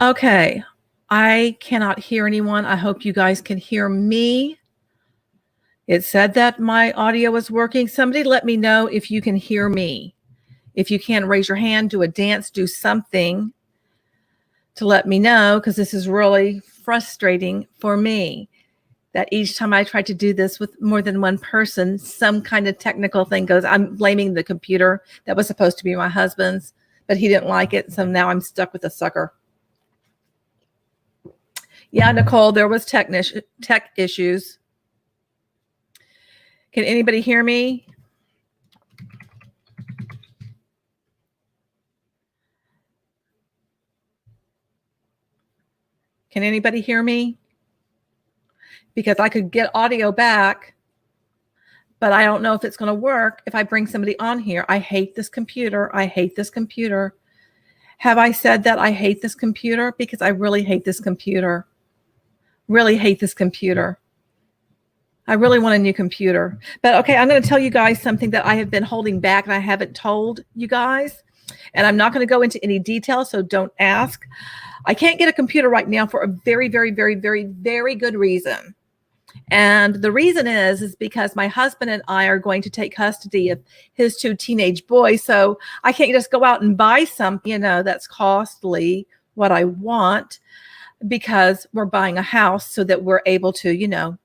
Okay, I cannot hear anyone. I hope you guys can hear me. It said that my audio was working. Somebody let me know if you can hear me. If you can, raise your hand, do a dance, do something to let me know, because this is really frustrating for me that each time I try to do this with more than one person, some kind of technical thing goes. I'm blaming the computer that was supposed to be my husband's, but he didn't like it. So now I'm stuck with a sucker. Yeah, Nicole, there was tech issues. Can anybody hear me? Can anybody hear me? Because I could get audio back, but I don't know if it's going to work if I bring somebody on here. I hate this computer. I hate this computer. Have I said that I hate this computer? Because I really hate this computer. Really hate this computer. I really want a new computer. But okay, I'm going to tell you guys something that I have been holding back and I haven't told you guys. And I'm not going to go into any detail, so don't ask. I can't get a computer right now for a very, very, very, very, very good reason. And the reason is because my husband and I are going to take custody of his 2 teenage boys. So I can't just go out and buy something, that's costly, what I want, because we're buying a house so that we're able to,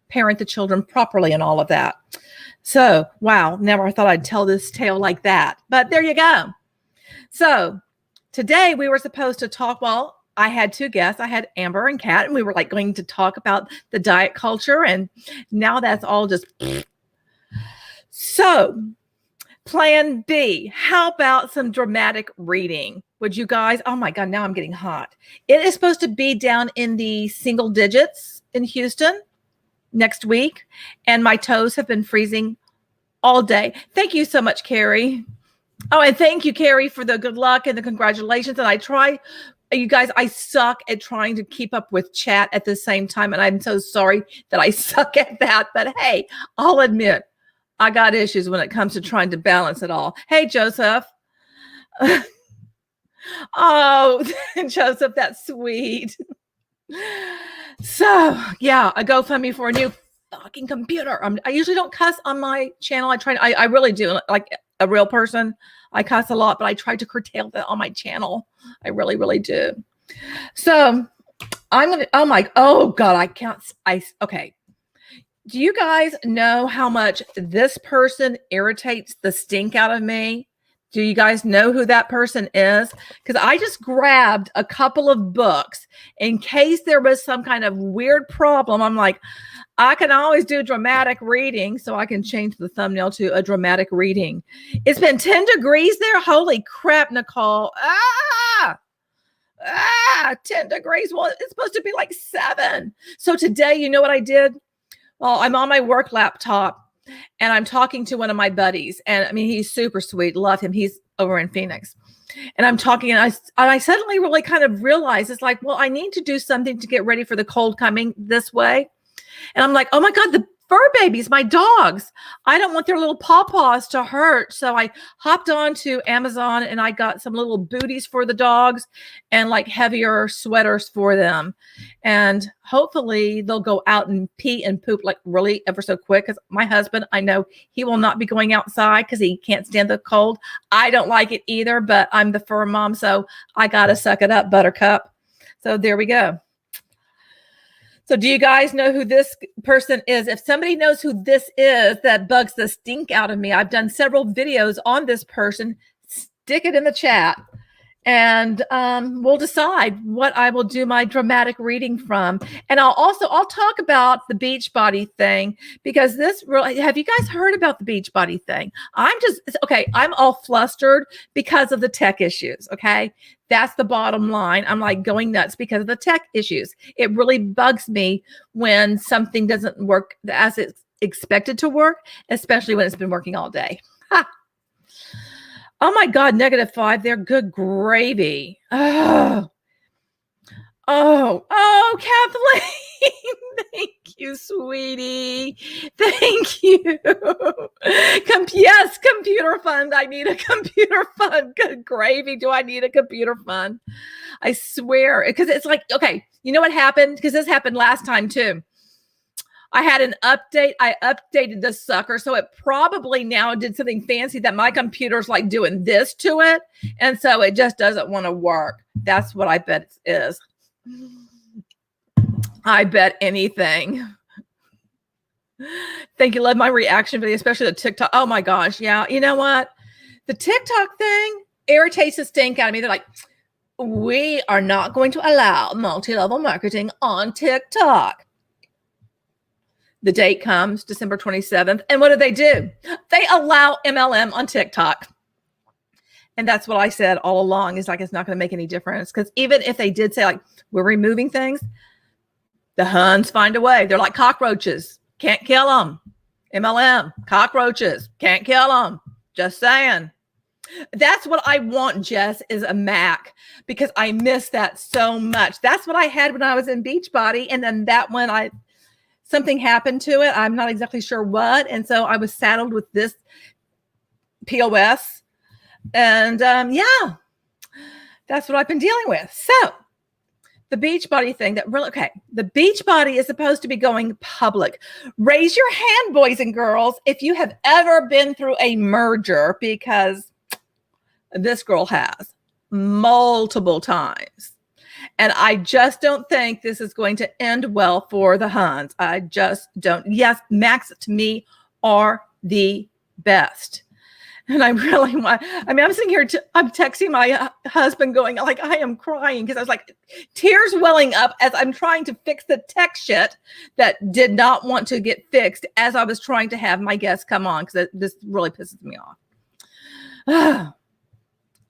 parent the children properly and all of that. So, wow, never thought I'd tell this tale like that. But there you go. So today we were supposed to talk, I had 2 guests. I had Amber and Kat, and we were going to talk about the diet culture. And now that's all just. So plan B, how about some dramatic reading? Would you guys? Oh my God, now I'm getting hot. It is supposed to be down in the single digits in Houston next week. And my toes have been freezing all day. Thank you so much, Carrie. Oh, and thank you, Carrie, for the good luck and the congratulations. And you guys, I suck at trying to keep up with chat at the same time. And I'm so sorry that I suck at that. But hey, I'll admit, I got issues when it comes to trying to balance it all. Hey, Joseph. Oh, Joseph, that's sweet. So, yeah, a GoFundMe for a new fucking computer. I usually don't cuss on my channel. I really do. Like a real person, I cuss a lot, but I try to curtail that on my channel. I really, really do. So oh God, okay. Do you guys know how much this person irritates the stink out of me? Do you guys know who that person is? Because I just grabbed a couple of books in case there was some kind of weird problem. I'm like, I can always do dramatic reading, so I can change the thumbnail to a dramatic reading. It's been 10 degrees there. Holy crap, Nicole. 10 degrees. Well, it's supposed to be like 7. So today, you know what I did? Well, I'm on my work laptop and I'm talking to one of my buddies. And I mean, he's super sweet. Love him. He's over in Phoenix. And I'm talking and I suddenly really kind of realized it's like, well, I need to do something to get ready for the cold coming this way. And I'm like, oh my God, the fur babies, my dogs. I don't want their little pawpaws to hurt. So I hopped on to Amazon and I got some little booties for the dogs and like heavier sweaters for them. And hopefully they'll go out and pee and poop like really ever so quick. Because my husband, I know he will not be going outside because he can't stand the cold. I don't like it either, but I'm the fur mom. So I got to suck it up, Buttercup. So there we go. So do you guys know who this person is? If somebody knows who this is that bugs the stink out of me, I've done several videos on this person. Stick it in the chat and we'll decide what I will do my dramatic reading from. And I'll talk about the Beachbody thing because have you guys heard about the Beachbody thing? I'm all flustered because of the tech issues. Okay. That's the bottom line. I'm like going nuts because of the tech issues. It really bugs me when something doesn't work as it's expected to work, especially when it's been working all day. Ha. Oh my God, -5 there. Good gravy. Oh. Kathleen. Thank you, sweetie. Thank you. Yes, computer fund. I need a computer fund. Good gravy. Do I need a computer fund? I swear. Because it's like, okay, you know what happened? Because this happened last time too. I had an update. I updated this sucker. So it probably now did something fancy that my computer's like doing this to it. And so it just doesn't want to work. That's what I bet it is. I bet anything. Thank you. Love my reaction video, especially the TikTok. Oh my gosh. Yeah. You know what? The TikTok thing irritates the stink out of me. They're like, we are not going to allow multi-level marketing on TikTok. The date comes December 27th. And what do? They allow MLM on TikTok. And that's what I said all along, is like, it's not going to make any difference. Because even if they did say like, we're removing things, the huns find a way. They're like cockroaches. Can't kill them. MLM, cockroaches. Can't kill them. Just saying. That's what I want, Jess, is a Mac, because I miss that so much. That's what I had when I was in Beachbody. And then that one, something happened to it. I'm not exactly sure what. And so I was saddled with this POS. And yeah, that's what I've been dealing with. So the Beachbody thing, the Beachbody is supposed to be going public. Raise your hand, boys and girls, if you have ever been through a merger, because this girl has multiple times. And I just don't think this is going to end well for the huns. I just don't. Yes, Macs to me are the best. And I really want, I'm sitting here, I'm texting my husband going like, I am crying, because I was like, tears welling up as I'm trying to fix the tech shit that did not want to get fixed as I was trying to have my guests come on, because this really pisses me off.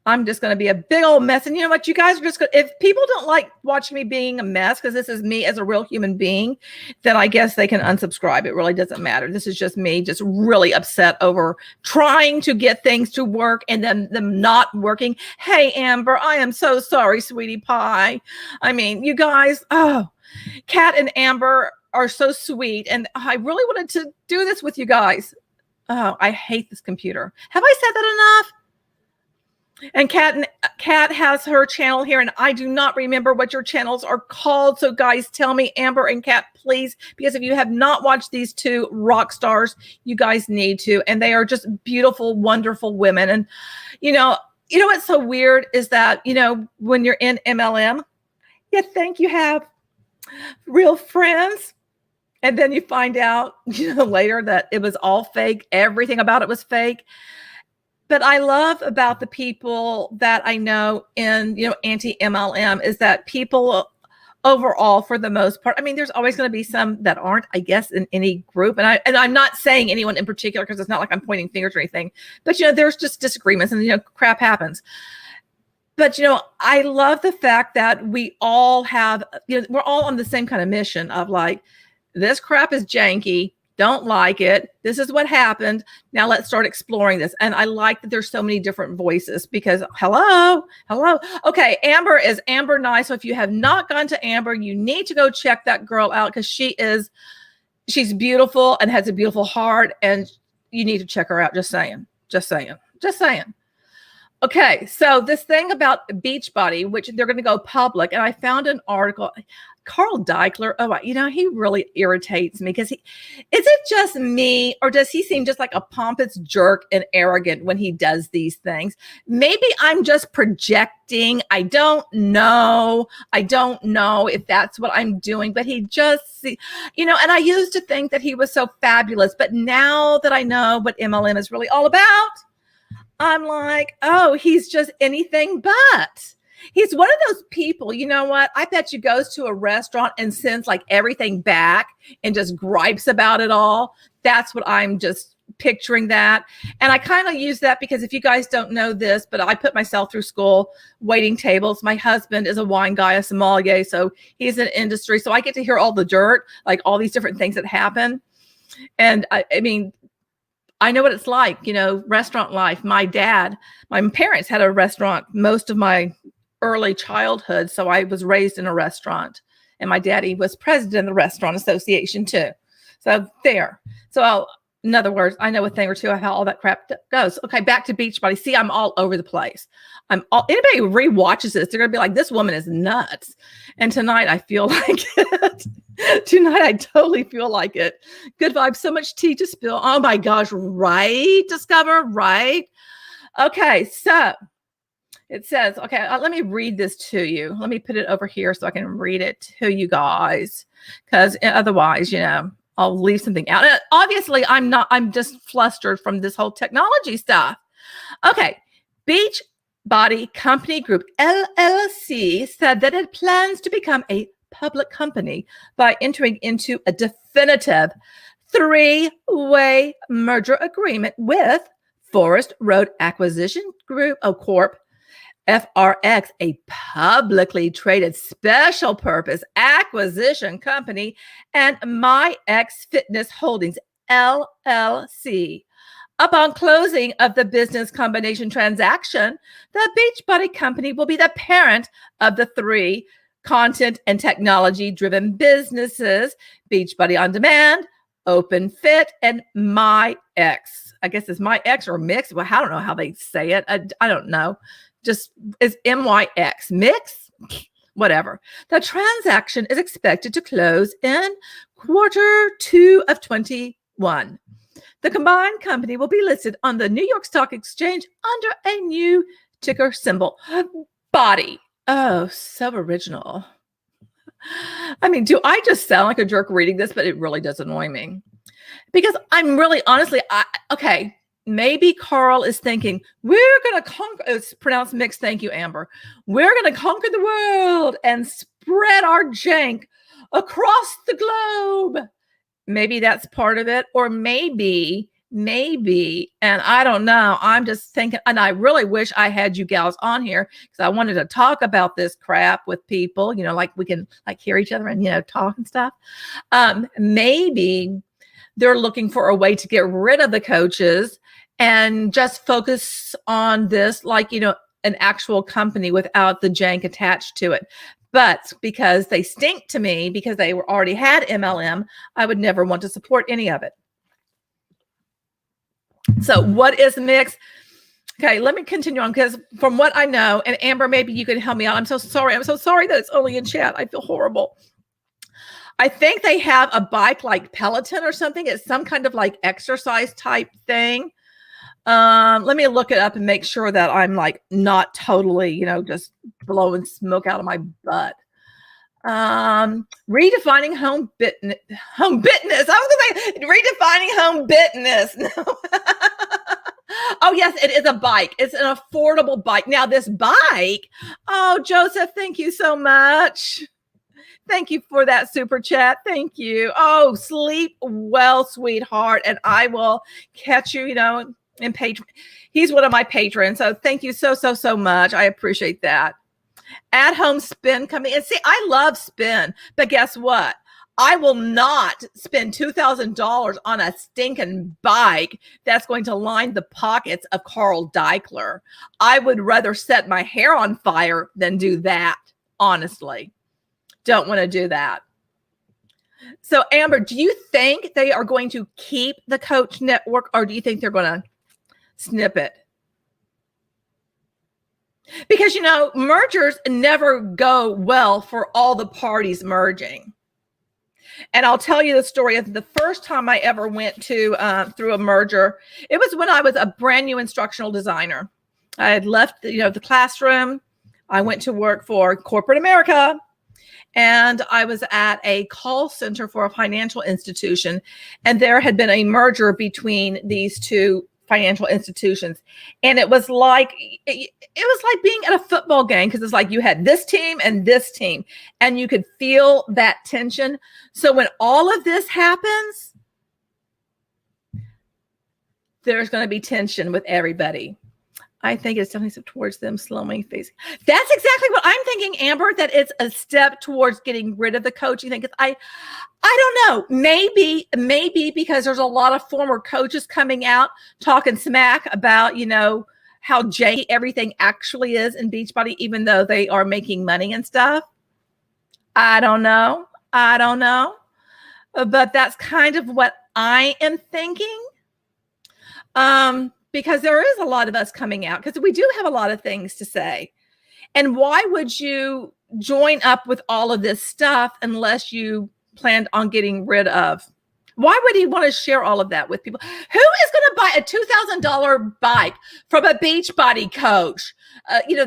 I'm just going to be a big old mess. And you know what? You guys are just going to, if people don't like watching me being a mess, because this is me as a real human being, then I guess they can unsubscribe. It really doesn't matter. This is just me just really upset over trying to get things to work and then them not working. Hey, Amber, I am so sorry, sweetie pie. I mean, you guys, Kat and Amber are so sweet. And I really wanted to do this with you guys. Oh, I hate this computer. Have I said that enough? And Kat has her channel here, and I do not remember what your channels are called. So guys, tell me, Amber and Kat, please, because if you have not watched these two rock stars, you guys need to. And they are just beautiful, wonderful women. And you know what's so weird is that, when you're in MLM, you think you have real friends. And then you find out, later that it was all fake. Everything about it was fake. But I love about the people that I know in, anti-MLM is that people overall, for the most part, there's always going to be some that aren't, I guess, in any group. And I'm not saying anyone in particular, because it's not like I'm pointing fingers or anything. But, there's just disagreements and, crap happens. But, I love the fact that we all have, we're all on the same kind of mission of like, this crap is janky. Don't like it. This is what happened. Now let's start exploring this. And I like that there's so many different voices, because hello. Okay. Amber is Amber Nice. So if you have not gone to Amber, you need to go check that girl out, because she's beautiful and has a beautiful heart, and you need to check her out. Just saying. Okay. So this thing about Beachbody, which they're going to go public. And I found an article, Carl Deichler. He really irritates me, because is it just me, or does he seem just like a pompous jerk and arrogant when he does these things? Maybe I'm just projecting. I don't know if that's what I'm doing, but he just, and I used to think that he was so fabulous, but now that I know what MLM is really all about, I'm like, oh, he's just anything but. He's one of those people, you know what? I bet you goes to a restaurant and sends like everything back and just gripes about it all. That's what I'm just picturing that. And I kind of use that because if you guys don't know this, but I put myself through school waiting tables. My husband is a wine guy, a sommelier. So he's in industry. So I get to hear all the dirt, like all these different things that happen. And I know what it's like, restaurant life. My parents had a restaurant most of my early childhood. So I was raised in a restaurant, and my daddy was president of the restaurant association too. So there. So in other words, I know a thing or two of how all that crap goes. Okay, back to Beachbody. See, I'm all over the place. Anybody who rewatches this, they're gonna be like, this woman is nuts. And tonight I feel like it. Tonight I totally feel like it. Good vibes, so much tea to spill. Oh my gosh, right, Discover, right? Okay, so it says, okay, let me read this to you. Let me put it over here so I can read it to you guys, because otherwise, I'll leave something out. And obviously, I'm just flustered from this whole technology stuff. Okay, Beachbody Company Group, LLC, said that it plans to become a public company by entering into a definitive 3-way merger agreement with Forest Road Acquisition Group, Corp., FRX, a publicly traded special purpose acquisition company, and MyX Fitness Holdings, LLC. Upon closing of the business combination transaction, the Beachbody Company will be the parent of the 3 content and technology-driven businesses: Beachbody On Demand, Open Fit, and MyX. I guess it's MyX or Mix. Well, I don't know how they say it. I don't know. Just is MYX, Mix, whatever. The transaction is expected to close in Q2 of 21. The combined company will be listed on the New York Stock Exchange under a new ticker symbol, BODY. Oh, so original. I mean, do I just sound like a jerk reading this? But it really does annoy me, because I'm really, honestly, okay. Maybe Carl is thinking, we're going to conquer, it's pronounced mixed, thank you, Amber. We're going to conquer the world and spread our jank across the globe. Maybe that's part of it. Or maybe, and I don't know, I'm just thinking, and I really wish I had you gals on here, because I wanted to talk about this crap with people, like we can hear each other and, talk and stuff. Maybe they're looking for a way to get rid of the coaches and just focus on this, an actual company without the jank attached to it. But because they stink to me, because they already had MLM, I would never want to support any of it. So what is Mix? Okay, let me continue on, because from what I know, and Amber, maybe you can help me out. I'm so sorry that it's only in chat. I feel horrible. I think they have a bike like Peloton or something. It's some kind of exercise type thing. Let me look it up and make sure that I'm not totally, just blowing smoke out of my butt. Redefining home bitness. I was gonna say redefining home bitness. No. Oh yes, it is a bike. It's an affordable bike. Now this bike, oh Joseph, thank you so much. Thank you for that super chat. Thank you. Oh, sleep well, sweetheart. And I will catch you, in patron. He's one of my patrons. So thank you so much. I appreciate that. At home spin coming in. See, I love spin, but guess what? I will not spend $2,000 on a stinking bike that's going to line the pockets of Carl Deichler. I would rather set my hair on fire than do that, honestly. Don't want to do that. So Amber, do you think they are going to keep the coach network, or do you think they're going to snip it? Because, mergers never go well for all the parties merging. And I'll tell you the story of the first time I ever went to through a merger. It was when I was a brand new instructional designer. I had left, the classroom. I went to work for corporate America. And I was at a call center for a financial institution, and there had been a merger between these two financial institutions. And it was like being at a football game, because it's you had this team and this team, and you could feel that tension. So when all of this happens, there's going to be tension with everybody. I think it's definitely a step towards them slowing facing. That's exactly what I'm thinking, Amber, that it's a step towards getting rid of the coach. You think it's, I don't know, maybe because there's a lot of former coaches coming out talking smack about, how janky everything actually is in Beachbody, even though they are making money and stuff? I don't know. But that's kind of what I am thinking. Because there is a lot of us coming out, because we do have a lot of things to say. And why would you join up with all of this stuff unless you planned on getting rid of? Why would he want to share all of that with people? Who is going to buy a $2,000 bike from a Beachbody coach,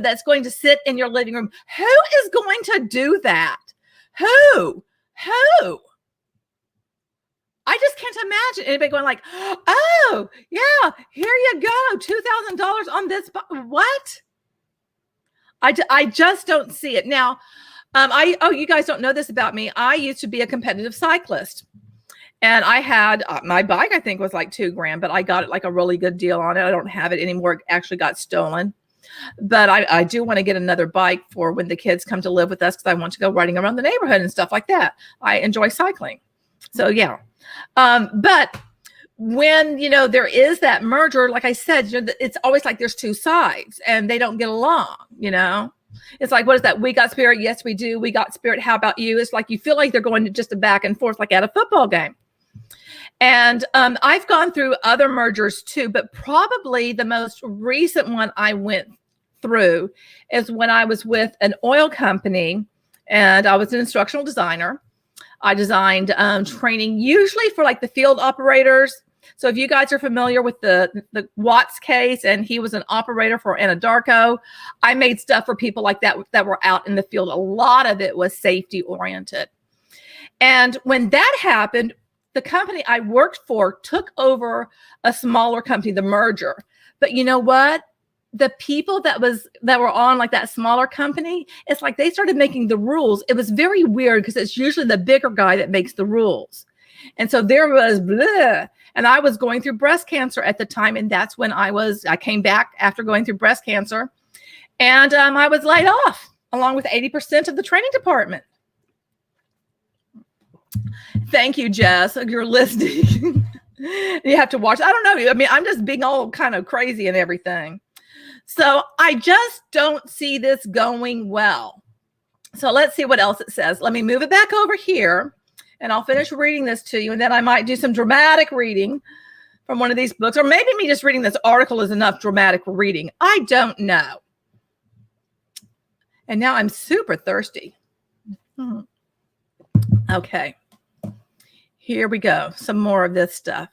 that's going to sit in your living room? Who is going to do that? Who? I just can't imagine anybody going like, oh, yeah, here you go, $2,000 on this. What? I just don't see it. Now, you guys don't know this about me. I used to be a competitive cyclist. And I had my bike, I think was like $2,000, but I got it like a really good deal on it. I don't have it anymore. It actually got stolen. But I do want to get another bike for when the kids come to live with us, because I want to go riding around the neighborhood and stuff like that. I enjoy cycling. So, yeah. But when, there is that merger, like I said, it's always like there's two sides and they don't get along, It's like, what is that? We got spirit. Yes, we do. We got spirit. How about you? It's like you feel like they're going to just a back and forth, like at a football game. And I've gone through other mergers too, but probably the most recent one I went through is when I was with an oil company, and I was an instructional designer. I designed training usually for like the field operators. So if you guys are familiar with the Watts case, and he was an operator for Anadarko, I made stuff for people like that were out in the field. A lot of it was safety oriented. And when that happened, the company I worked for took over a smaller company, the merger. But you know what? The people that were on like that smaller company, it's like they started making the rules. It was very weird, because it's usually the bigger guy that makes the rules. And so there was bleh. And I was going through breast cancer at the time. And that's when I came back after going through breast cancer. And I was laid off along with 80% of the training department. Thank you, Jess. You're listening. You have to watch. I don't know. I mean, I'm just being all kind of crazy and everything. So I just don't see this going well. So let's see what else it says. Let me move it back over here, and I'll finish reading this to you. And then I might do some dramatic reading from one of these books, or maybe me just reading this article is enough dramatic reading. I don't know. And now I'm super thirsty. Okay. Here we go. Some more of this stuff.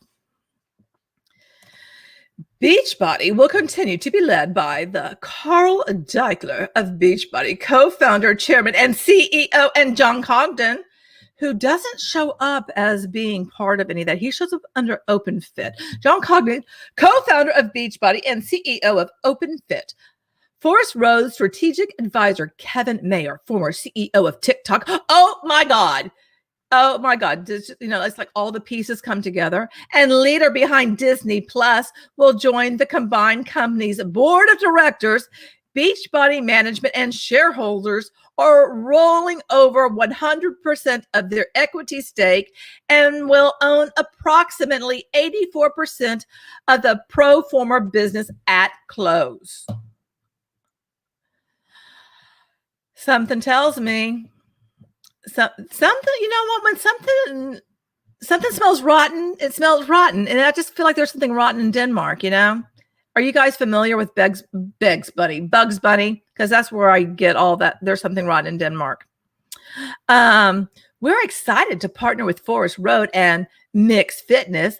Beachbody will continue to be led by the Carl Deichler of Beachbody, co-founder, chairman, and CEO, and John Congdon, who doesn't show up as being part of any of that. He shows up under OpenFit. John Congdon, co-founder of Beachbody and CEO of OpenFit. Forrest Rose strategic advisor Kevin Mayer, former CEO of TikTok. Oh my God. It's like all the pieces come together. And leader behind Disney Plus will join the combined company's board of directors. Beachbody management and shareholders are rolling over 100% of their equity stake and will own approximately 84% of the pro forma business at close. Something tells me something, when something smells rotten, it smells rotten. And I just feel like there's something rotten in Denmark, Are you guys familiar with Bugs Bunny? Because that's where I get all that. There's something rotten in Denmark. We're excited to partner with Forest Road and Mix Fitness,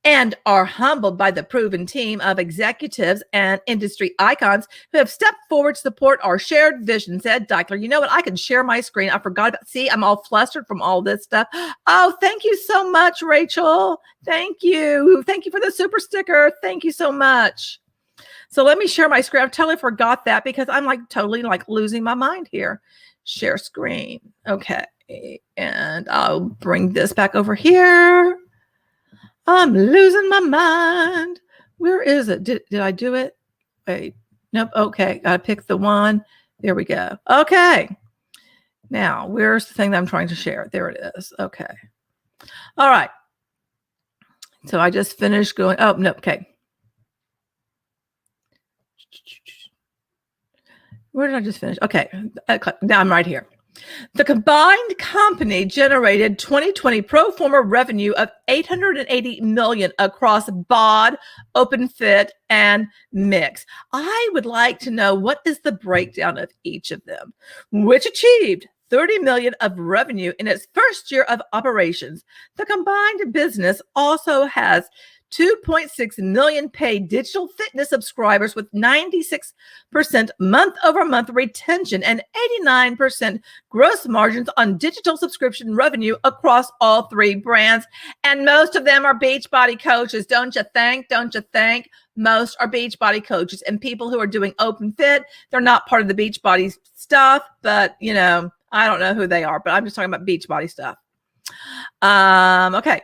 and are humbled by the proven team of executives and industry icons who have stepped forward to support our shared vision, said Deichler. You know what? I can share my screen. I forgot about, see, I'm all flustered from all this stuff. Oh, thank you so much, Rachel. Thank you. Thank you for the super sticker. Thank you so much. So let me share my screen. I totally forgot that because I'm like totally like losing my mind here. Share screen. Okay. And I'll bring this back over here. I'm losing my mind. Where is it? Did I do it? Wait. Nope. Okay. Got to pick the one. There we go. Okay. Now, where's the thing that I'm trying to share? There it is. Okay. All right. So I just finished going. Oh, no. Okay. Where did I just finish? Okay, now I'm right here. The combined company generated 2020 pro forma revenue of $880 million across BOD, OpenFit, and Mix. I would like to know what is the breakdown of each of them, which achieved $30 million of revenue in its first year of operations. The combined business also has 2.6 million paid digital fitness subscribers with 96% month-over-month retention and 89% gross margins on digital subscription revenue across all three brands. And most of them are Beachbody coaches. Don't you think? Don't you think? Most are Beachbody coaches, and people who are doing Open Fit, they're not part of the Beachbody stuff, but you know, I don't know who they are, but I'm just talking about Beachbody stuff. Okay.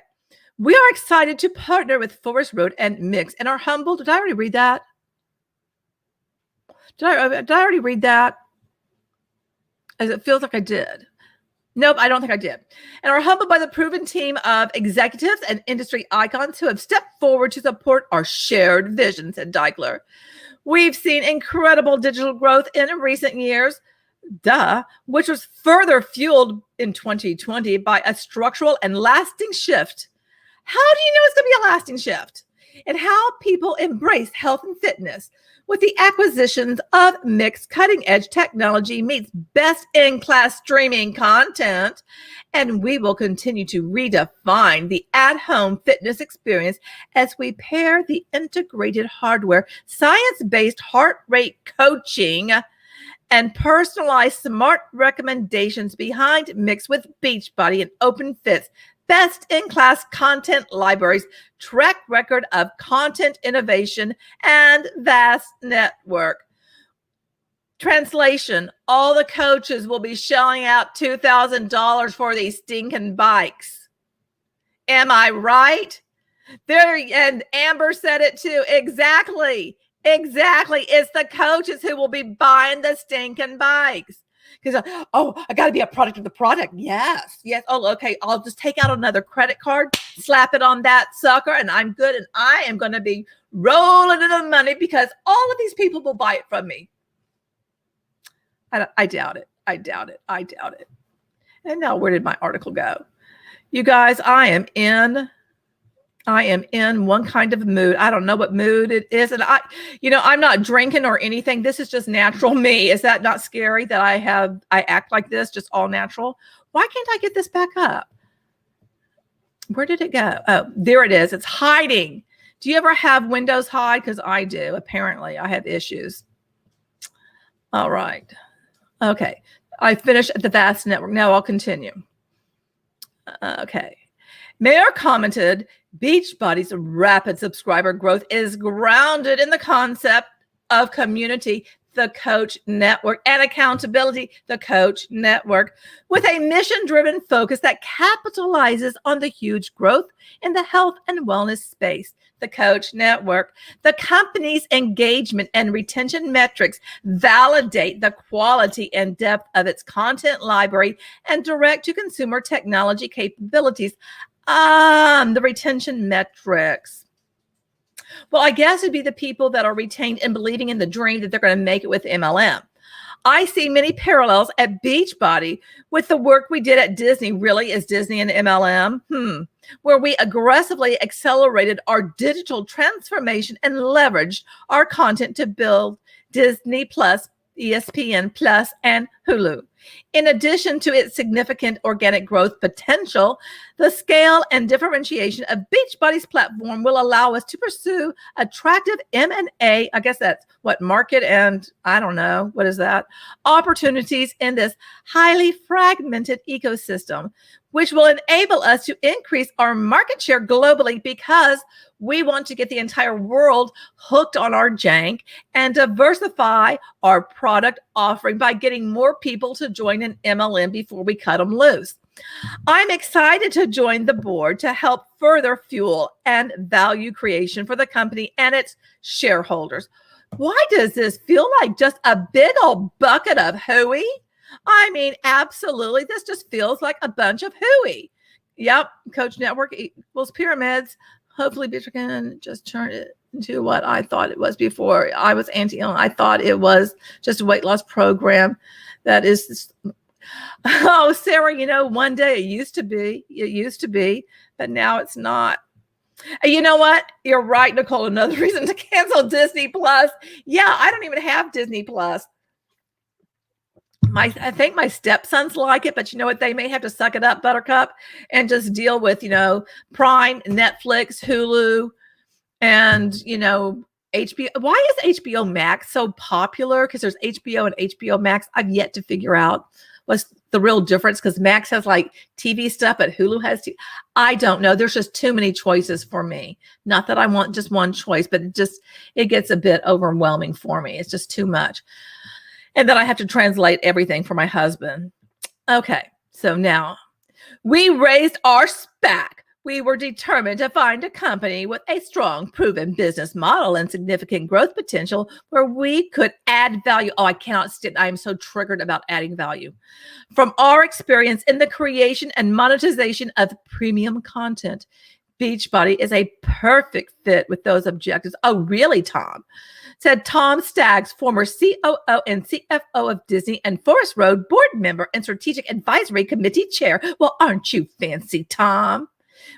We are excited to partner with Forest Road and Mix and are humbled. Did I already read that? Did I already read that? As it feels like I did. Nope, I don't think I did. And are humbled by the proven team of executives and industry icons who have stepped forward to support our shared vision, said Deichler. We've seen incredible digital growth in recent years, which was further fueled in 2020 by a structural and lasting shift. How do you know it's going to be a lasting shift? And how people embrace health and fitness with the acquisitions of Mix cutting-edge technology meets best-in-class streaming content. And we will continue to redefine the at-home fitness experience as we pair the integrated hardware, science-based heart rate coaching, and personalized smart recommendations behind Mix with Beachbody and OpenFit's best-in-class content libraries, track record of content innovation, and vast network. Translation, all the coaches will be shelling out $2,000 for these stinking bikes. Am I right? There, and Amber said it too. Exactly. It's the coaches who will be buying the stinking bikes. Because, I got to be a product of the product. Yes. Oh, okay. I'll just take out another credit card, slap it on that sucker, and I'm good. And I am going to be rolling in the money because all of these people will buy it from me. I doubt it. And now where did my article go? You guys, I am in one kind of mood. I don't know what mood it is. And I'm not drinking or anything. This is just natural me. Is that not scary that I act like this, just all natural? Why can't I get this back up? Where did it go? Oh, there it is. It's hiding. Do you ever have Windows hide? Because I do. Apparently, I have issues. All right. Okay. I finished at the vast network. Now I'll continue. Okay. Mayor commented, Beachbody's rapid subscriber growth is grounded in the concept of community, the Coach Network, and accountability, the Coach Network, with a mission-driven focus that capitalizes on the huge growth in the health and wellness space. The Coach Network. The company's engagement and retention metrics validate the quality and depth of its content library and direct-to-consumer technology capabilities. The retention metrics. Well, I guess it'd be the people that are retained and believing in the dream that they're going to make it with MLM. I see many parallels at Beachbody with the work we did at Disney. Really, is Disney an MLM? Where we aggressively accelerated our digital transformation and leveraged our content to build Disney Plus, ESPN Plus, and Hulu. In addition to its significant organic growth potential, the scale and differentiation of Beachbody's platform will allow us to pursue attractive M&A, I guess that's what, market and I don't know, what is that? Opportunities in this highly fragmented ecosystem, which will enable us to increase our market share globally because we want to get the entire world hooked on our jank and diversify our product offering by getting more people to join an MLM before we cut them loose. I'm excited to join the board to help further fuel and value creation for the company and its shareholders. Why does this feel like just a big old bucket of hooey? I mean, absolutely. This just feels like a bunch of hooey. Yep. Coach Network equals pyramids. Hopefully, Bitch can just turn it. to what I thought it was before. I was Antimlm. I thought it was just a weight loss program that is, oh, Sarah, one day it used to be, but now it's not. And you know what? You're right, Nicole. Another reason to cancel Disney Plus. Yeah, I don't even have Disney Plus. I think my stepsons like it, but you know what? They may have to suck it up, Buttercup, and just deal with, Prime, Netflix, Hulu, and, HBO. Why is HBO Max so popular? Because there's HBO and HBO Max. I've yet to figure out what's the real difference, because Max has like TV stuff, but Hulu has I don't know. There's just too many choices for me. Not that I want just one choice, but it gets a bit overwhelming for me. It's just too much. And then I have to translate everything for my husband. Okay, so now we raised our SPAC. We were determined to find a company with a strong, proven business model and significant growth potential where we could add value. Oh, I cannot stand. I am so triggered about adding value. From our experience in the creation and monetization of premium content, Beachbody is a perfect fit with those objectives. Oh, really, Tom? Said Tom Staggs, former COO and CFO of Disney and Forest Road board member and strategic advisory committee chair. Well, aren't you fancy, Tom?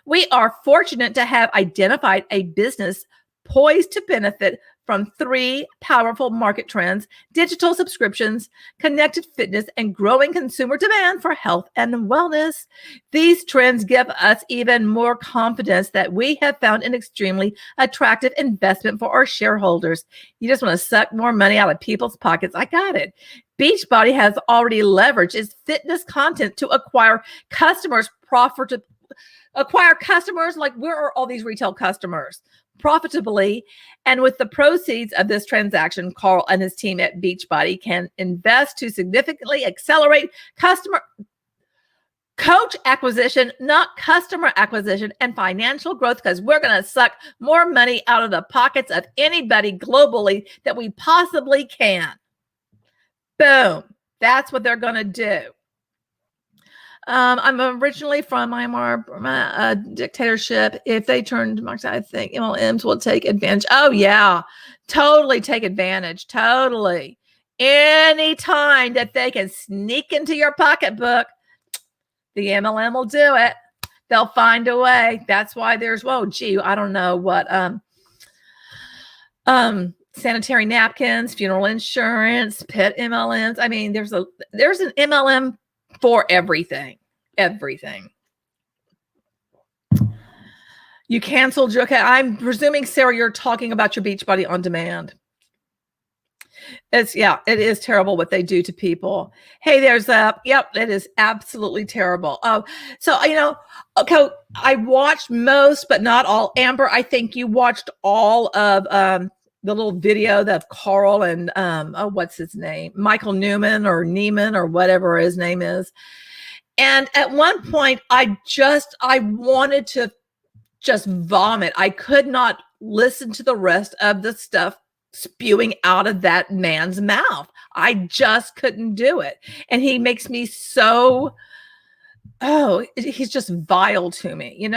We are fortunate to have identified a business poised to benefit from 3 powerful market trends: digital subscriptions, connected fitness, and growing consumer demand for health and wellness. These trends give us even more confidence that we have found an extremely attractive investment for our shareholders. You just want to suck more money out of people's pockets. I got it. Beachbody has already leveraged its fitness content to acquire customers like, where are all these retail customers profitably? And with the proceeds of this transaction, Carl and his team at Beachbody can invest to significantly accelerate coach acquisition, not customer acquisition, and financial growth, because we're going to suck more money out of the pockets of anybody globally that we possibly can. Boom. That's what they're going to do. I'm originally from Myanmar dictatorship. If they turn democracy, I think MLMs will take advantage. Oh, yeah. Totally take advantage. Totally. Anytime that they can sneak into your pocketbook, the MLM will do it. They'll find a way. That's why there's, I don't know what, sanitary napkins, funeral insurance, pet MLMs. I mean, there's an MLM for everything. You canceled. Okay, I'm presuming, Sarah, you're talking about your Beachbody on demand. It is terrible what they do to people. Hey, it is absolutely terrible. Oh, so, okay, I watched most, but not all. Amber, I think you watched all of the little video that Carl and, what's his name? Michael Newman or Neiman or whatever his name is. And at one point, I wanted to just vomit. I could not listen to the rest of the stuff spewing out of that man's mouth. I just couldn't do it. And he makes me so, he's just vile to me,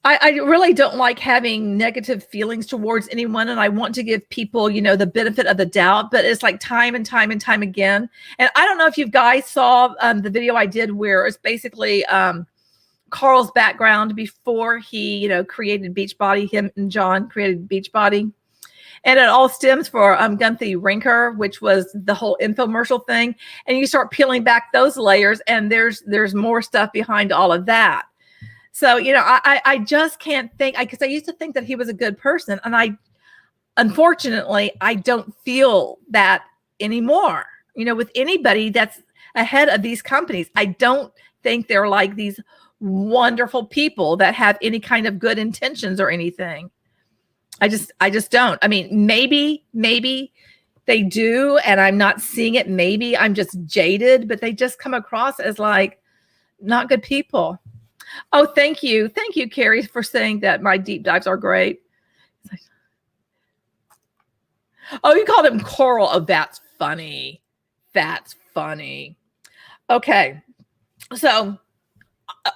I really don't like having negative feelings towards anyone, and I want to give people, the benefit of the doubt, but it's like time and time and time again. And I don't know if you guys saw the video I did where it's basically Carl's background before he, created Beachbody. Him and John created Beachbody. And it all stems for Gunther Rinker, which was the whole infomercial thing. And you start peeling back those layers, and there's more stuff behind all of that. So, I just can't think, because I used to think that he was a good person. And unfortunately, I don't feel that anymore, with anybody that's ahead of these companies. I don't think they're like these wonderful people that have any kind of good intentions or anything. I just don't. I mean, maybe they do, and I'm not seeing it. Maybe I'm just jaded, but they just come across as like not good people. Oh, thank you, Carrie, for saying that my deep dives are great. Oh, you called him Coral. Oh, that's funny. Okay, so.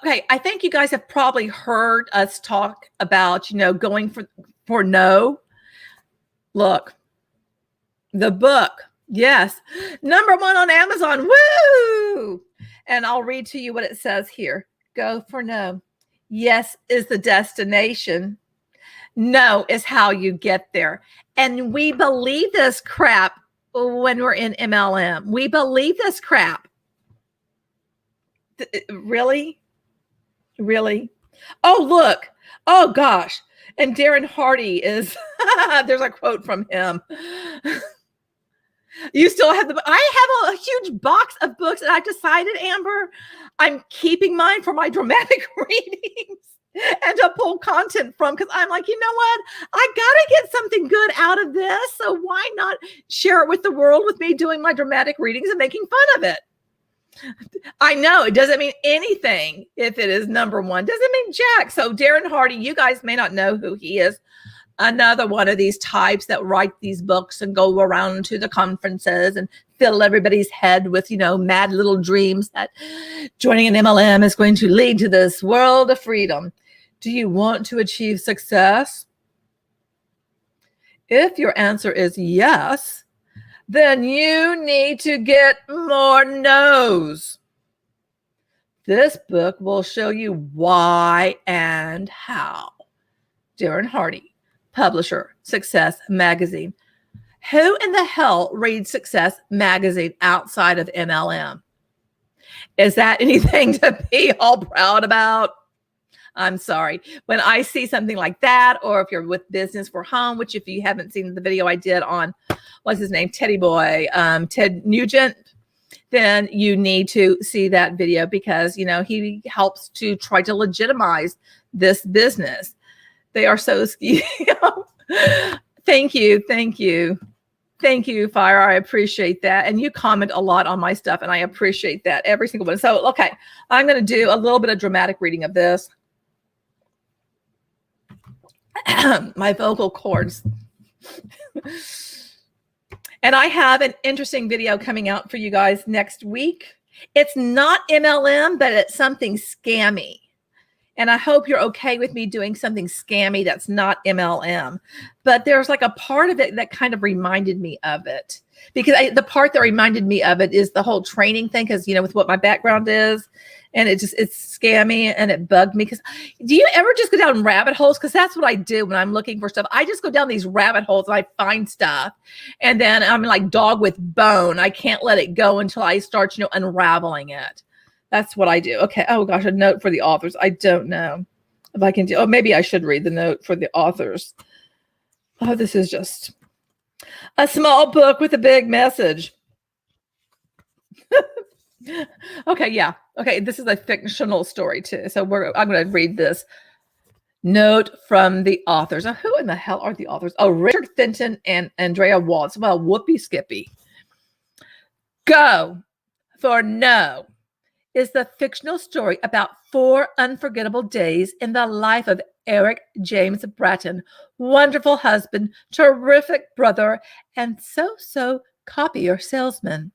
Okay, I think you guys have probably heard us talk about, going for no. Look, the book. Yes. #1 on Amazon. Woo! And I'll read to you what it says here. Go for no. Yes is the destination. No is how you get there. And we believe this crap when we're in MLM. We believe this crap. Really? Really? Oh, look. Oh, gosh. And Darren Hardy is, there's a quote from him. You still have I have a huge box of books, and I decided, Amber, I'm keeping mine for my dramatic readings and to pull content from, because I'm like, you know what? I got to get something good out of this. So why not share it with the world with me doing my dramatic readings and making fun of it? I know it doesn't mean anything if it is #1. Doesn't mean jack. So Darren Hardy, you guys may not know who he is. Another one of these types that write these books and go around to the conferences and fill everybody's head with, mad little dreams that joining an MLM is going to lead to this world of freedom. Do you want to achieve success? If your answer is yes, then you need to get more no's. This book will show you why and how. Darren Hardy, publisher, Success Magazine. Who in the hell reads Success Magazine outside of MLM? Is that anything to be all proud about? I'm sorry. When I see something like that, or if you're with Business for Home, which if you haven't seen the video I did on, what's his name, Teddy Boy, Ted Nugent, then you need to see that video, because, he helps to try to legitimize this business. They are so Thank you. Thank you. Thank you, Fire. I appreciate that. And you comment a lot on my stuff, and I appreciate that, every single one. So, okay, I'm going to do a little bit of dramatic reading of this. My vocal cords. And I have an interesting video coming out for you guys next week. It's not MLM, but it's something scammy. And I hope you're okay with me doing something scammy that's not MLM. But there's like a part of it that kind of reminded me of it. Because the part that reminded me of it is the whole training thing, because, with what my background is. And it's scammy, and it bugged me. Because do you ever just go down rabbit holes? Because that's what I do when I'm looking for stuff. I just go down these rabbit holes and I find stuff. And then I'm like dog with bone. I can't let it go until I start, unraveling it. That's what I do. Okay. Oh gosh, a note for the authors. I don't know if I can do. Oh, maybe I should read the note for the authors. Oh, this is just a small book with a big message. Okay, yeah. Okay, this is a fictional story too. So I'm going to read this note from the authors. Now, who in the hell are the authors? Oh, Richard Fenton and Andrea Waltz. Well, whoopee skippy. Go for no is the fictional story about 4 unforgettable days in the life of Eric James Bratton, wonderful husband, terrific brother, and so copier salesman.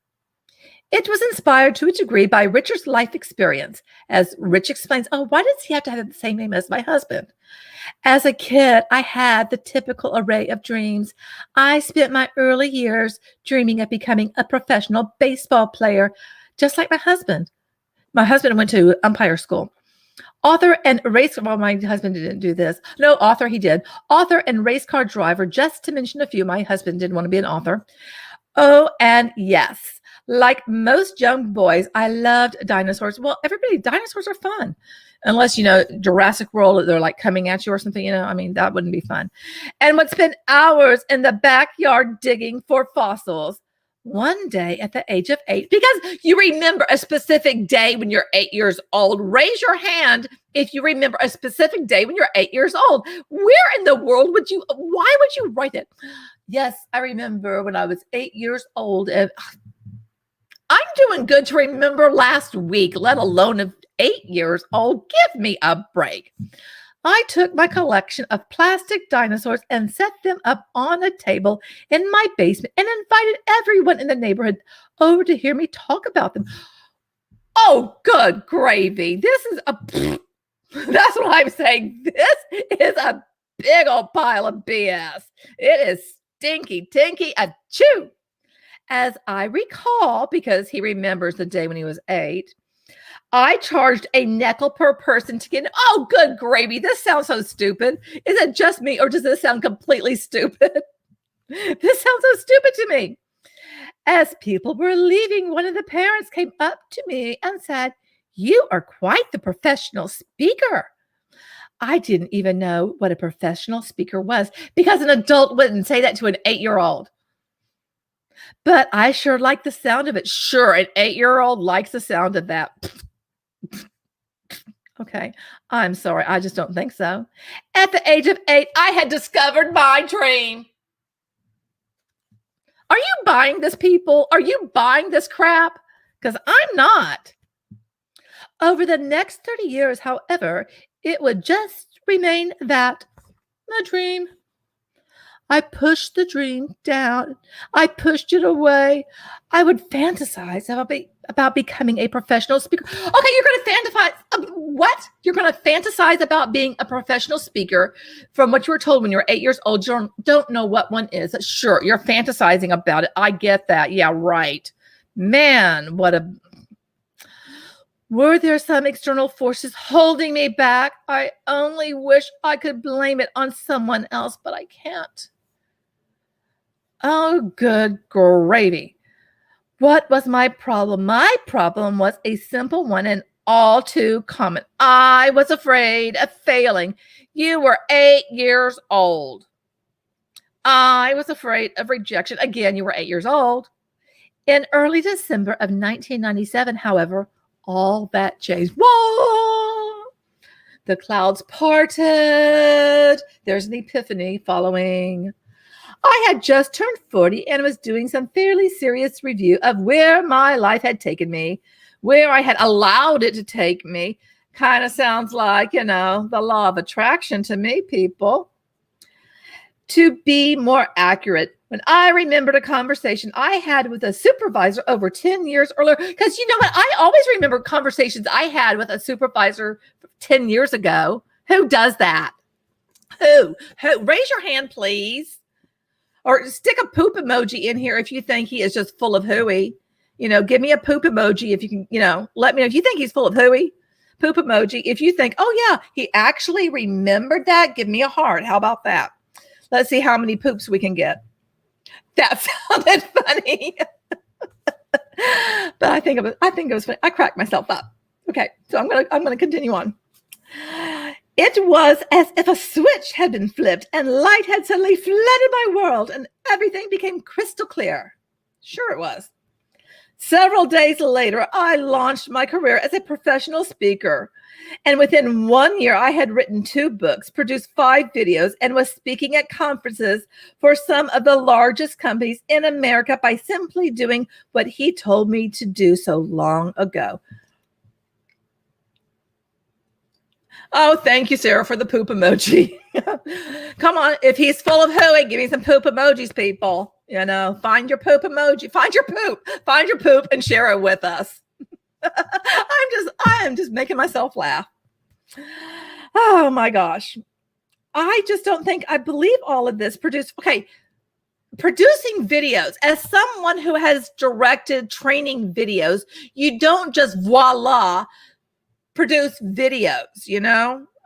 It was inspired to a degree by Richard's life experience. As Rich explains, why does he have to have the same name as my husband? As a kid, I had the typical array of dreams. I spent my early years dreaming of becoming a professional baseball player, just like my husband. My husband went to umpire school. Author and race, well, my husband didn't do this. No, author, he did. Author and race car driver, just to mention a few. My husband didn't want to be an author. Oh, and yes, like most young boys, I loved dinosaurs. Well, dinosaurs are fun. Unless, Jurassic World, they're like coming at you or something, that wouldn't be fun. And would spend hours in the backyard digging for fossils. One day at the age of 8, because you remember a specific day when you're 8 years old. Raise your hand if you remember a specific day when you're 8 years old. Where in the world why would you write it? Yes, I remember when I was 8 years old. And I'm doing good to remember last week, let alone of 8 years old. Give me a break. I took my collection of plastic dinosaurs and set them up on a table in my basement and invited everyone in the neighborhood over to hear me talk about them. Oh, good gravy. That's what I'm saying. This is a big old pile of BS. It is stinky, tinky, achoo. As I recall, because he remembers the day when he was 8, I charged a nickel per person to get in. Oh, good gravy. This sounds so stupid. Is it just me, or does this sound completely stupid? This sounds so stupid to me. As people were leaving, one of the parents came up to me and said, "You are quite the professional speaker." I didn't even know what a professional speaker was because an adult wouldn't say that to an 8-year-old. But I sure like the sound of it. Sure, an 8-year-old likes the sound of that. Okay, I'm sorry. I just don't think so. At the age of 8, I had discovered my dream. Are you buying this, people? Are you buying this crap? Because I'm not. Over the next 30 years, however, it would just remain that, a dream. I pushed the dream down. I pushed it away. I would fantasize about becoming a professional speaker. Okay, you're going to fantasize. What? You're going to fantasize about being a professional speaker from what you were told when you were 8 years old. You don't know what one is. Sure, you're fantasizing about it. I get that. Yeah, right. Man, were there some external forces holding me back? I only wish I could blame it on someone else, but I can't. Oh, good gravy. What was my problem? My problem was a simple one and all too common. I was afraid of failing. You were 8 years old. I was afraid of rejection. Again, you were 8 years old. In early December of 1997, however, all that changed. Whoa! The clouds parted. There's an epiphany following. I had just turned 40 and was doing some fairly serious review of where my life had taken me, where I had allowed it to take me. Kind of sounds like, the law of attraction to me, people. To be more accurate, when I remembered a conversation I had with a supervisor over 10 years earlier, because you know what? I always remember conversations I had with a supervisor 10 years ago. Who does that? Who? Raise your hand, please. Or stick a poop emoji in here if you think he is just full of hooey. Give me a poop emoji if you can, let me know if you think he's full of hooey. Poop emoji. If you think, oh yeah, he actually remembered that, give me a heart. How about that? Let's see how many poops we can get. That sounded funny. But I think it was funny. I cracked myself up. Okay, so I'm gonna continue on. It was as if a switch had been flipped and light had suddenly flooded my world and everything became crystal clear. Sure it was. Several days later, I launched my career as a professional speaker. And within 1 year, I had written 2 books, produced 5 videos, and was speaking at conferences for some of the largest companies in America by simply doing what he told me to do so long ago. Oh, thank you, Sarah, for the poop emoji. Come on. If he's full of hooey, give me some poop emojis, people. Find your poop emoji. Find your poop and share it with us. I am just making myself laugh. Oh my gosh. I just don't think I believe all of this. Producing videos, as someone who has directed training videos, you don't just voila produce videos,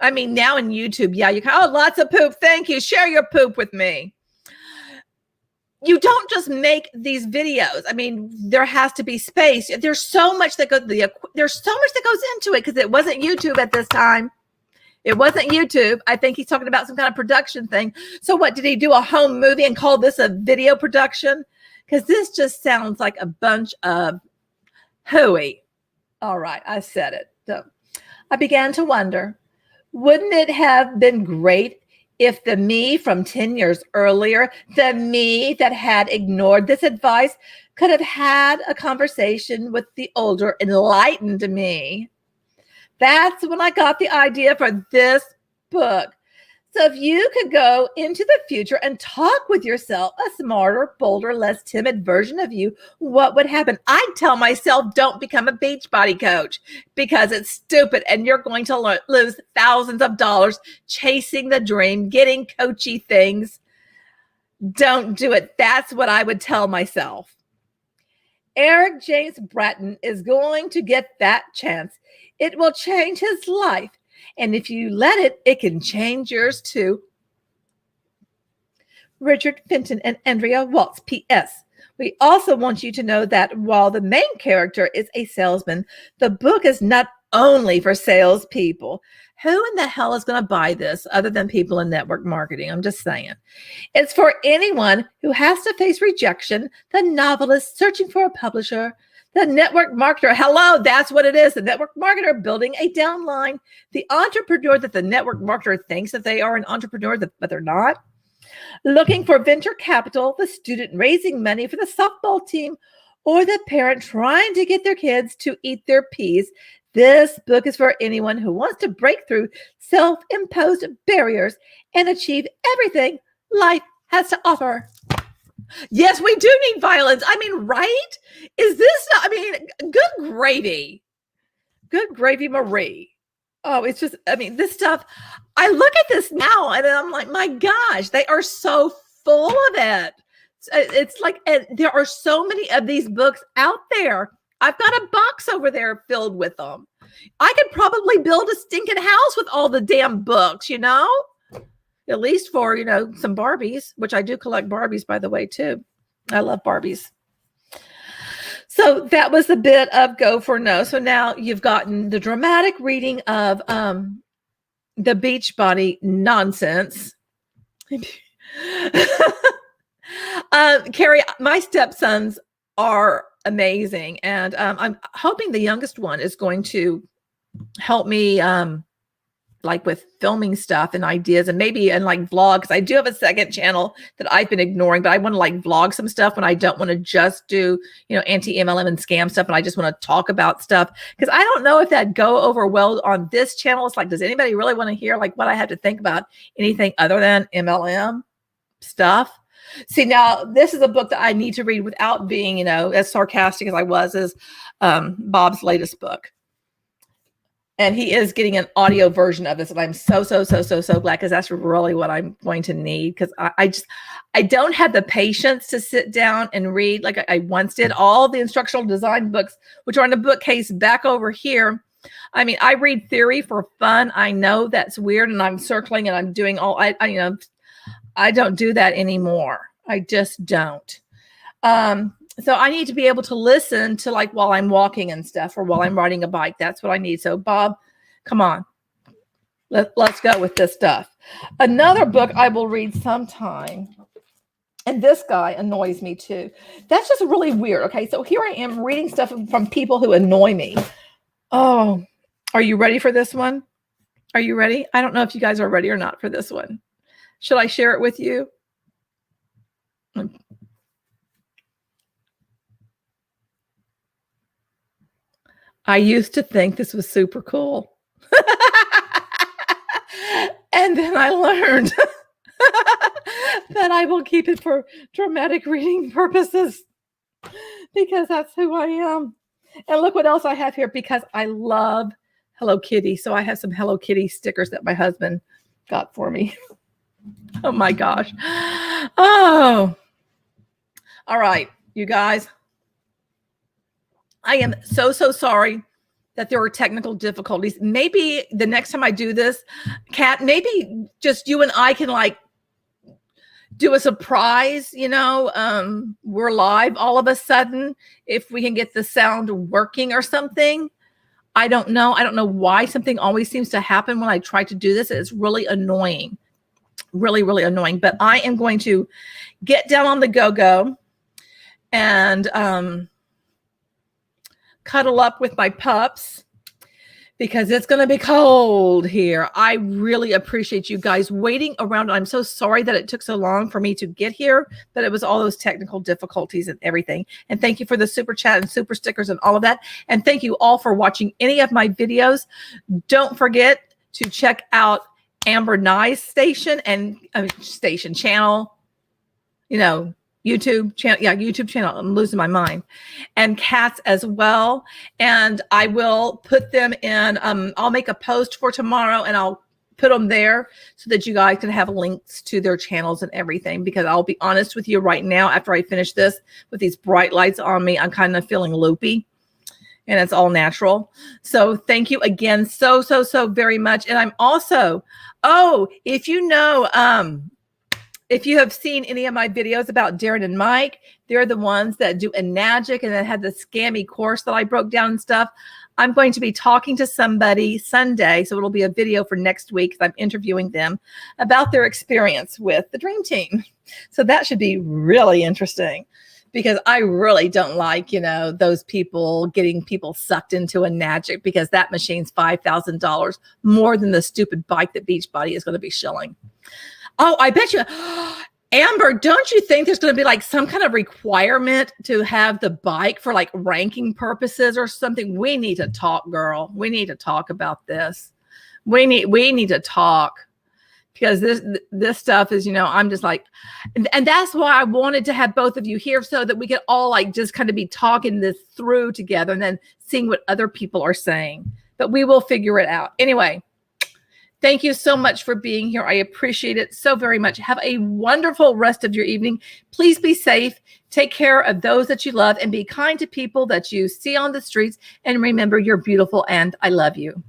I mean, now in YouTube, yeah, you can, lots of poop. Thank you. Share your poop with me. You don't just make these videos. I mean, there has to be space. There's so much that goes into it because it wasn't YouTube at this time. It wasn't YouTube. I think he's talking about some kind of production thing. So what, did he do a home movie and call this a video production? Because this just sounds like a bunch of hooey. All right, I said it. So I began to wonder, wouldn't it have been great if the me from 10 years earlier, the me that had ignored this advice, could have had a conversation with the older, enlightened me? That's when I got the idea for this book. So if you could go into the future and talk with yourself, a smarter, bolder, less timid version of you, what would happen? I'd tell myself, don't become a Beachbody coach because it's stupid and you're going to lose thousands of dollars chasing the dream, getting coachy things. Don't do it. That's what I would tell myself. Eric James Bratton is going to get that chance. It will change his life. And if you let it, it can change yours too. Richard Fenton and Andrea Waltz, P.S. We also want you to know that while the main character is a salesman, the book is not only for salespeople. Who in the hell is going to buy this other than people in network marketing? I'm just saying. It's for anyone who has to face rejection, the novelist searching for a publisher, the network marketer. Hello, that's what it is. The network marketer building a downline. The entrepreneur that the network marketer thinks that they are an entrepreneur, but they're not. Looking for venture capital, the student raising money for the softball team, or the parent trying to get their kids to eat their peas. This book is for anyone who wants to break through self-imposed barriers and achieve everything life has to offer. Yes, we do need violence. I mean, right? Is this not, I mean, good gravy. Good gravy, Marie. Oh, it's just, I mean, this stuff, I look at this now and I'm like, my gosh, they are so full of it. It's like, and there are so many of these books out there. I've got a box over there filled with them. I could probably build a stinking house with all the damn books, you know? At least for, you know, some Barbies, which I do collect Barbies, by the way, too. I love Barbies. So that was a bit of go for no. So now you've gotten the dramatic reading of the Beachbody nonsense. Carrie, my stepsons are amazing. And I'm hoping the youngest one is going to help me like with filming stuff and ideas and maybe and like vlog, because I do have a second channel that I've been ignoring, but I want to like vlog some stuff when I don't want to just do, you know, anti-MLM and scam stuff. And I just want to talk about stuff because I don't know if that go over well on this channel. It's like, does anybody really want to hear like what I have to think about anything other than MLM stuff? See, now this is a book that I need to read without being, you know, as sarcastic as I was, is Bob's latest book. And he is getting an audio version of this. And I'm so glad, because that's really what I'm going to need. Because I don't have the patience to sit down and read like I once did. All the instructional design books, which are in a bookcase back over here. I mean, I read theory for fun. I know that's weird. And I'm circling and I'm doing all, you know, I don't do that anymore. I just don't. So I need to be able to listen to like while I'm walking and stuff, or while I'm riding a bike. That's what I need. So Bob, come on, let's go with this stuff. Another book I will read sometime. And this guy annoys me too. That's just really weird. Okay. So here I am reading stuff from people who annoy me. Oh, are you ready for this one? Are you ready? I don't know if you guys are ready or not for this one. Should I share it with you? I used to think this was super cool. And then I learned that I will keep it for dramatic reading purposes because that's who I am. And look what else I have here, because I love Hello Kitty. So I have some Hello Kitty stickers that my husband got for me. Oh my gosh. Oh, all right, you guys. I am so sorry that there were technical difficulties. Maybe the next time I do this, Kat, maybe just you and I can like do a surprise, you know, we're live all of a sudden, if we can get the sound working or something. I don't know. I don't know why something always seems to happen when I try to do this. It's really annoying, really annoying, but I am going to get down on the go-go and, cuddle up with my pups because it's going to be cold here. I really appreciate you guys waiting around. I'm so sorry that it took so long for me to get here, but it was all those technical difficulties and everything. And thank you for the super chat and super stickers and all of that. And thank you all for watching any of my videos. Don't forget to check out Amber Nye's station and channel, you know, YouTube channel. Yeah, YouTube channel. I'm losing my mind. And Kat's as well. And I will put them in. I'll make a post for tomorrow and I'll put them there so that you guys can have links to their channels and everything. Because I'll be honest with you right now, after I finish this with these bright lights on me, I'm kind of feeling loopy. And it's all natural. So thank you again so very much. And I'm also, if you know, if you have seen any of my videos about Darren and Mike, they're the ones that do Enagic and then had the scammy course that I broke down and stuff. I'm going to be talking to somebody Sunday. So it'll be a video for next week. I'm interviewing them about their experience with the Dream Team. So that should be really interesting. Because I really don't like, you know, those people getting people sucked into Enagic because that machine's $5,000 more than the stupid bike that Beachbody is going to be shilling. Oh, I bet you, Amber, don't you think there's going to be like some kind of requirement to have the bike for like ranking purposes or something? We need to talk, girl. We need to talk about this. We need to talk. Because this stuff is, you know, I'm just like, and that's why I wanted to have both of you here so that we could all like just kind of be talking this through together and then seeing what other people are saying. But we will figure it out. Anyway, thank you so much for being here. I appreciate it so very much. Have a wonderful rest of your evening. Please be safe. Take care of those that you love and be kind to people that you see on the streets. And remember, you're beautiful and I love you.